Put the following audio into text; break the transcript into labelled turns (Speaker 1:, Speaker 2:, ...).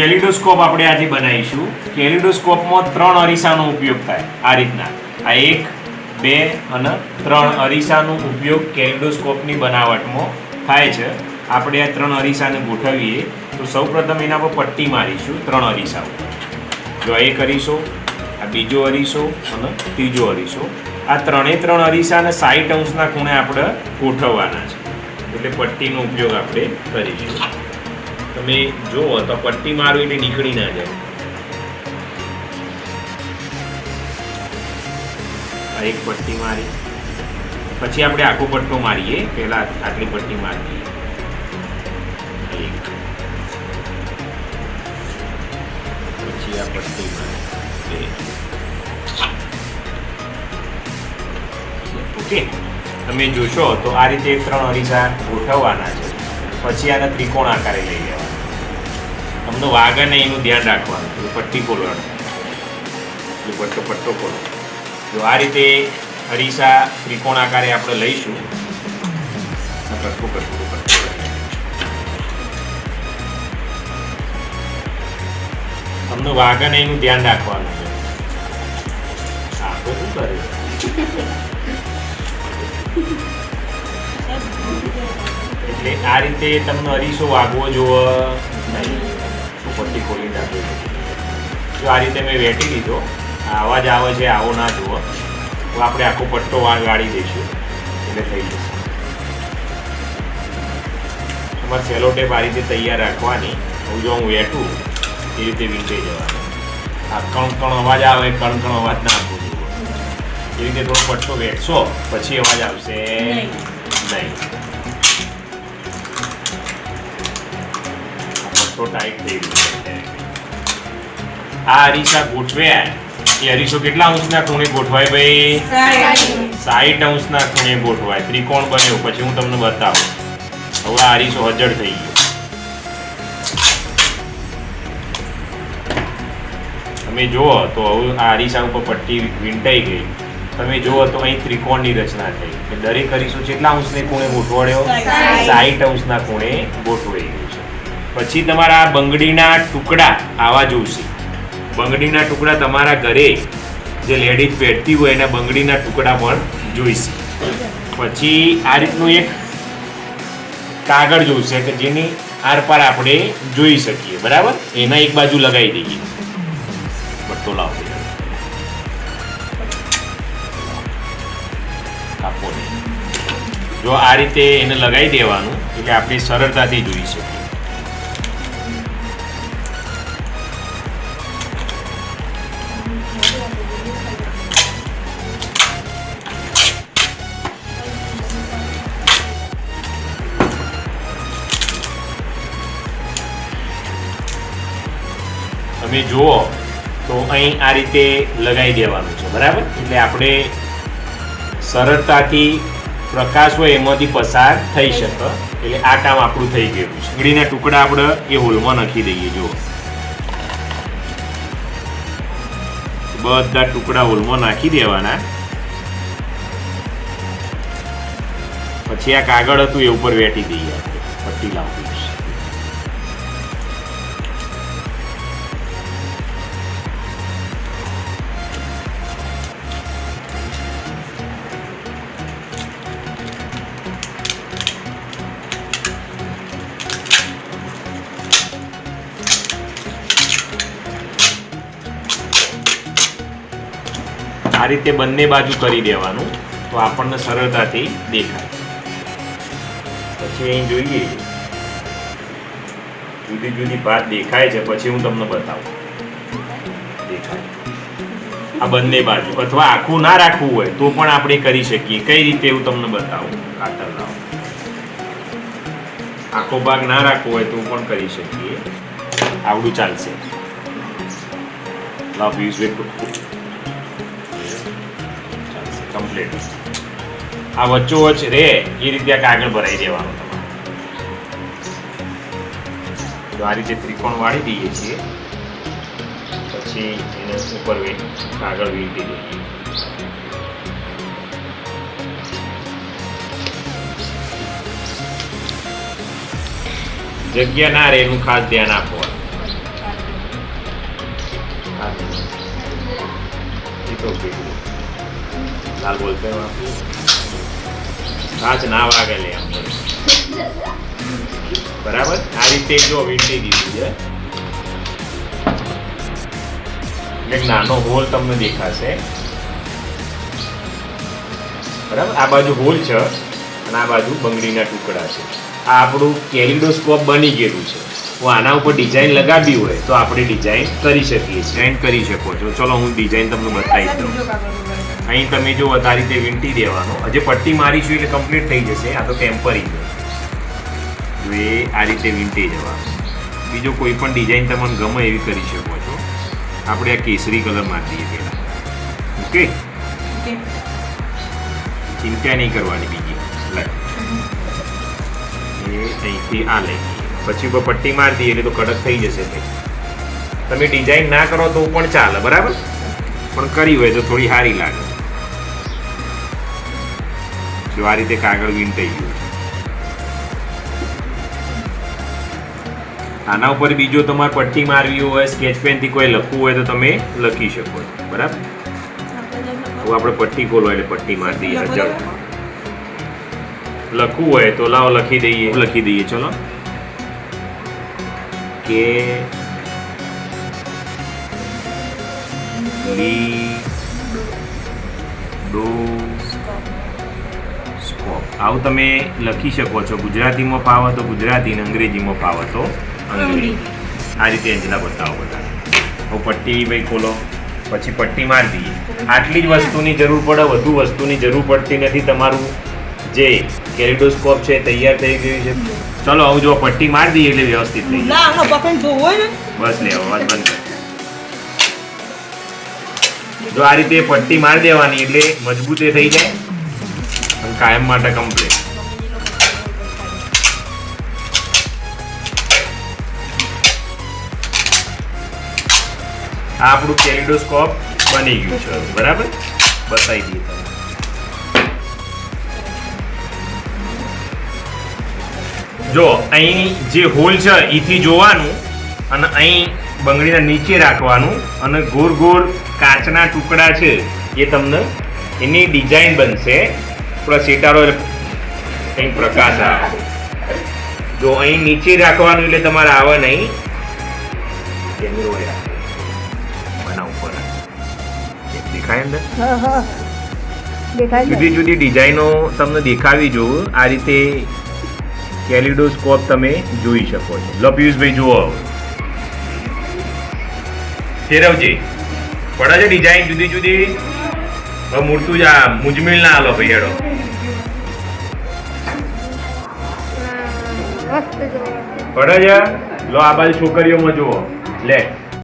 Speaker 1: Kaleidoscope આપણે આજે બનાવીશું. કેલિડોસ્કોપમાં 3 અરીસાનો ઉપયોગ થાય. આ રીતના આ 1, 2 અને 3 અરીસાનો ઉપયોગ કેલિડોસ્કોપની બનાવટમાં થાય છે. આપણે આ 3 અરીસાને ગોઠવીએ તો સૌપ્રથમ એના પર પટ્ટી મારીશું 3 અરીસા ઉપર. જો એક અરીસો, આ બીજો અરીસો અને ત્રીજો અરીસો, આ 3 અરીસાને 60 અંશના ખૂણે આપણે ગોઠવવાના છે. એટલે પટ્ટીનો ઉપયોગ આપણે કરીશું. તમે જુઓ તો પટ્ટી મારો એટલે નીકળી ના જાય. આ એક પટ્ટી મારી, પછી આપણે આખો પટ્ટો મારીએ. પહેલા આટલી પટ્ટી મારી, એક, પછી આ પટ્ટી મારી, 2. ઓકે, તમે જોશો તો આ રીતે 3 અરીસા ગોઠવવાના છે. પછી આને ત્રિકોણ આકારે લઈ લેવાના. તમને વાગે ને એનું ધ્યાન રાખવાનું. પટ્ટી ખોલવાનું, પટ્ટો ખોલો. જો આ રીતે અરીસા ત્રિકોણ આકારે આપણે લઈશું. તમને વાગે ને એનું ધ્યાન રાખવાનું છે. હા, તો શું કરે? એટલે આ રીતે તમને અરીસો વાગવો જોવો નહીં. પટ્ટી ખોલી નાખો. જો આ રીતે મેં વેઠી લીધો, અવાજ આવે છે આવો ના જુઓ. તો આપણે આખો પટ્ટો વાળી દઈશું એટલે થઈ જશે. તમારે સેલો ટેપ આ રીતે તૈયાર રાખવાની. હું જો હું વેઠું એ રીતે વીંટાઈ જવાનું. આ કણ અવાજ આવે, કણ અવાજ ના આપવો જોઈએ. એ રીતે થોડો પટ્ટો વેઠશો પછી અવાજ આવશે નહીં. ટાઈટ થઈ ગયું. આ અરીસા ગોઠવ્યા એ અરીસો કેટલા અંશના ખૂણે ગોઠવાય ભાઈ? 60 અંશના ખૂણે ગોઠવાય. ત્રિકોણ બન્યો. પછી હું તમને બતાવું. હવે આ અરીસો હજળ થઈ ગયો. તમે જુઓ તો હવે આ અરીસા ઉપર પટ્ટી વીંટાઈ ગઈ. તમે જુઓ તો અહીં ત્રિકોણની રચના થઈ. દરેક અરીસો કેટલા અંશને ખૂણે ગોઠવાડ્યો? 60 અંશના ખૂણે ગોઠવાઈ ગયું છે. પછી તમારા બંગડીના ટુકડા આવા જોશે. બંગડીના ટુકડા તમારા ઘરે જે લેડીઝ પહેરતી હોય એના બંગડીના ટુકડા પણ જોઈશે. પછી આ રીતનું એક કાગળ જોઈશે કે જેની આરપાર આપણે જોઈ શકીએ. બરાબર, એના એક બાજુ લગાવી દઈએ. પટ્ટો લાવો, કાપો નહીં. જો આ રીતે એને લગાવી દેવાનું એટલે આપણે સરળતાથી જોઈ શકીએ. તમે જુઓ તો અહીં આ રીતે લગાવી દેવાનું છે. બરાબર, એટલે આપણે સરળતાથી પ્રકાશ હોય એમાંથી પસાર થઈ શકે. એટલે આ કામ આપણું થઈ ગયું છે. બંગડીના ટુકડા આપણે એ હોલમાં નાખી દઈએ. જુઓ, બધા ટુકડા હોલમાં નાખી દેવાના. પછી આ કાગળ હતું એ ઉપર વેઠી દઈએ. પટ્ટી લાવવી. આ રીતે બંને બાજુ કરી દેવાનું તો આપણને સરળતાથી દેખાય. પછી અહીં જોઈએ જુદી જુદી ભાત દેખાય છે. પછી હું તમને બતાવું. દેખાય આ બંને બાજુ. અથવા આખું ના રાખવું હોય તો પણ આપણે કરી શકીએ. કઈ રીતે એવું તમને બતાવું. કાતર લાવો. આખો ભાગ ના રાખવો હોય તો પણ કરી શકીએ. આવડું ચાલશે. લાવ યુઝ વિથ કમ્પ્લીટ. આ વચ્ચોવચ્ચ રે એ રીતે આ કાગળ ભરાઈ દેવાનું. તમારે તો આ રીતે ત્રિકોણ વાળી દઈએ છીએ. પછી એને ઉપર કાગળ વીંટી દઈએ. જગ્યા ના રહે એનું ખાસ ધ્યાન આપવાનું. ઓકે લાલ બોલ પે કાચ ના વાગે લે આમ બરાબર આ રીતે જો વીંટી દીધું છે એક નાનો હોલ તમને દેખાશે બરાબર આ બાજુ હોલ છે અને આ બાજુ બંગડીના ટુકડા છે આ આપણું કેલિડોસ્કોપ બની ગયેલું છે હું આના ઉપર ડિઝાઇન લગાવી હોય તો આપણે ડિઝાઇન કરી શકીએ ડિઝાઇન કરી શકો છો ચલો હું ડિઝાઇન તમને બતાવી દઉં અહીં તમે જો આ રીતે વીંટી દેવાનો હજી પટ્ટી મારીશું એટલે કમ્પ્લીટ થઈ જશે આ તો ટેમ્પરિંગ છે એ આ રીતે વીંટી જવાનું બીજો કોઈ પણ ડિઝાઇન તમને ગમે એવી કરી શકો છો આપણે આ કેસરી કલર મારી દઈએ પહેલાં ઓકે ચિંતા નહીં કરવાની બીજી એ અહીંથી આ લઈ પછી ઉપર પટ્ટી મારી દઈએ એટલે તો કડક થઈ જશે તમે ડિઝાઇન ના કરો તો પણ ચાલે બરાબર પણ કરી હોય તો થોડી સારી લાગે જો આ રીતે કાગળ વીંટાઈ ગયું આના ઉપર બીજો તમારે પટ્ટી મારવી હોય સ્કેચ પેનથી કોઈ લખવું હોય તો તમે લખી શકો છો બરાબર હવે આપણે પટ્ટી ખોલો એટલે પટ્ટી મારી દઈએ લખવું હોય તો લાવો લખી દઈએ ચલો કે આવું તમે લખી શકો છો ગુજરાતીમાં ફાવે તો ગુજરાતી ને અંગ્રેજીમાં ફાવે તો અંગ્રેજી આ રીતે અંજલા બતાવો બધા હવે પટ્ટી ભાઈ ખોલો પછી પટ્ટી મારી દઈએ આટલી જ વસ્તુની જરૂર પડે વધુ વસ્તુની જરૂર પડતી નથી તમારું જે કેલિડોસ્કોપ છે તૈયાર થઈ ગયું છે ચલો હું જો પટ્ટી મારી દઈએ એટલે વ્યવસ્થિત થઈ બસ લે અવાજ બંધ કર જો આ રીતે પટ્ટી મારી દેવાની એટલે મજબૂત થઈ જાય અને કાયમ માટે કમ્પ્લીટ આ આપણું કેલિડોસ્કોપ બની ગયું છે બરાબર બતાવી દઈએ તમે જો અહીં જે હોલ છે એથી જોવાનું અને અહીં બંગડીના નીચે રાખવાનું અને ગોળ ગોળ કાચના ટુકડા છે એ તમને એની ડિઝાઇન બનશે પ્લસ એટારો કંઈક પ્રકાશ આવે જો અહીં નીચે રાખવાનું એટલે તમારે આવે નહીં કેમેરો બના ઉપર દેખાય અંદર જુદી જુદી ડિઝાઇનો તમને દેખાવી જોઉં આ રીતે કેલિડોસ્કોપ તમે જોઈ શકો છો લો પિયુષભાઈ જુઓ ફેરવજે પડે છે ડિઝાઇન જુદી જુદી હવે મૂર્તું જ આ મુજમિલ ના હાલો ભાઈ હેડો પડે છે લો આ બાજુ છોકરીઓમાં જુઓ લે